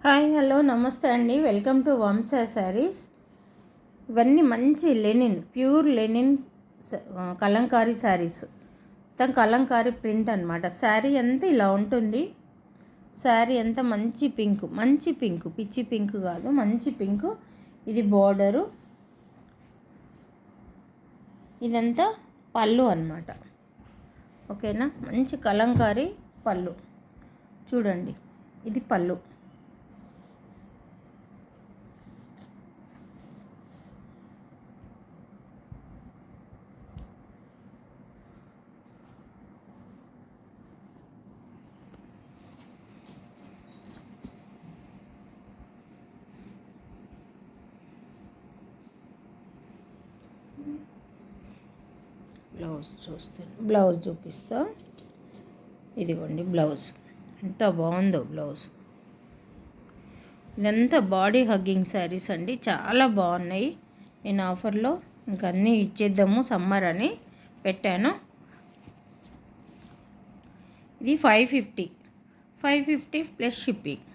Hi hello నమస్తే అండి. Welcome to వంశ శారీస్. ఇవన్నీ మంచి linen, pure linen kalamkari saris. మొత్తం కలంకారీ ప్రింట్ అనమాట. శారీ అంతా ఇలా ఉంటుంది. శారీ అంతా మంచి పింక్, పిచ్చి పింక్ కాదు, మంచి పింక్. ఇది బోర్డరు, ఇదంతా పళ్ళు అనమాట. ఓకేనా, మంచి కలంకారీ పళ్ళు. చూడండి, ఇది పళ్ళు. బ్లౌజ్ చూపిస్తా. ఇదిగోండి బ్లౌజ్, ఎంత బాగుందో బ్లౌజ్. ఇదంతా బాడీ హగ్గింగ్ శారీస్ అండి, చాలా బాగున్నాయి. నేను ఆఫర్లో ఇంక అన్నీ ఇచ్చేద్దాము సమ్మర్ అని పెట్టాను. ఇది 550 ప్లస్ షిప్పింగ్.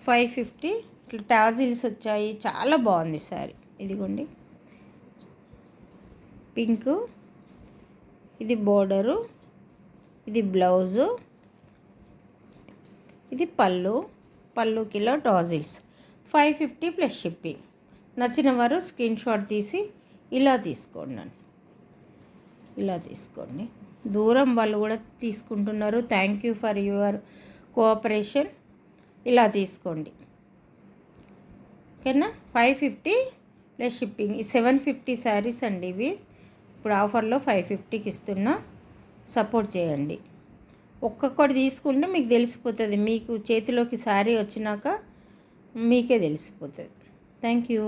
550 ఇట్లా టాజిల్స్ వచ్చాయి, చాలా బాగుంది శారీ. ఇదిగోండి పింక్, ఇది బోర్డరు, ఇది బ్లౌజు, ఇది పళ్ళుకిలో టాజిల్స్. 550 plus shipping. నచ్చిన వారు స్క్రీన్ షాట్ తీసి ఇలా తీసుకోండి. దూరం వాళ్ళు కూడా తీసుకుంటున్నారు. Thank you for your cooperation. ఇలా తీసుకోండి, ఓకేనా. 550 ప్లస్ షిప్పింగ్. ఈ 750 శారీస్ అండి ఇవి. ఇప్పుడు ఆఫర్లో 550కి ఇస్తున్నా, సపోర్ట్ చేయండి. ఒక్కొక్కటి తీసుకుంటే మీకు తెలిసిపోతుంది. మీకు చేతిలోకి శారీ వచ్చినాక మీకే తెలిసిపోతుంది. Thank you.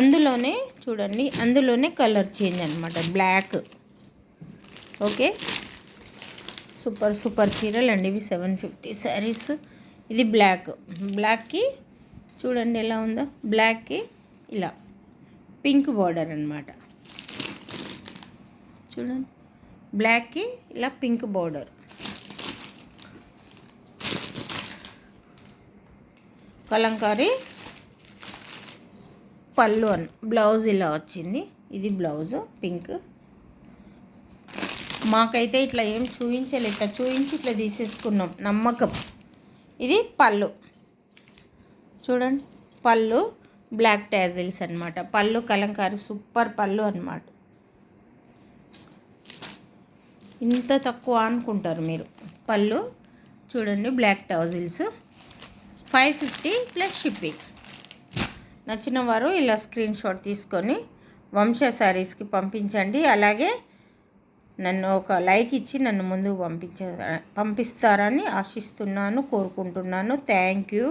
అందులోనే చూడండి, అందులోనే కలర్ చేంజ్ అనమాట, బ్లాక్. ఓకే, సూపర్ చీరలు అండి ఇవి. 750 శారీస్. ఇది బ్లాక్కి చూడండి ఎలా ఉందో. బ్లాక్కి ఇలా పింక్ బార్డర్ అనమాట. చూడండి, బ్లాక్కి ఇలా పింక్ బార్డర్. కలంకారీ పళ్ళు బ్లౌజ్ ఇలా వచ్చింది. ఇది బ్లౌజు పింక్. మాకైతే ఇట్లా ఏం చూపించలేదు, ఇట్లా చూపించి ఇట్లా తీసేసుకున్నాం, నమ్మకం. ఇది పళ్ళు చూడండి, పళ్ళు బ్లాక్ టాజిల్స్ అనమాట. పళ్ళు కలంకారీ సూపర్ పళ్ళు అనమాట. ఇంత తక్కువ అనుకుంటారు మీరు. పళ్ళు చూడండి, బ్లాక్ టాజిల్స్. 550 plus shipping. నచ్చిన వారు ఇలా స్క్రీన్ షాట్ తీసుకొని వంశ శారీస్కి పంపించండి. అలాగే నన్ను ఒక లైక్ ఇచ్చి నన్ను ముందుకు పంపిస్తారని ఆశిస్తున్నాను, కోరుకుంటున్నాను. Thank you.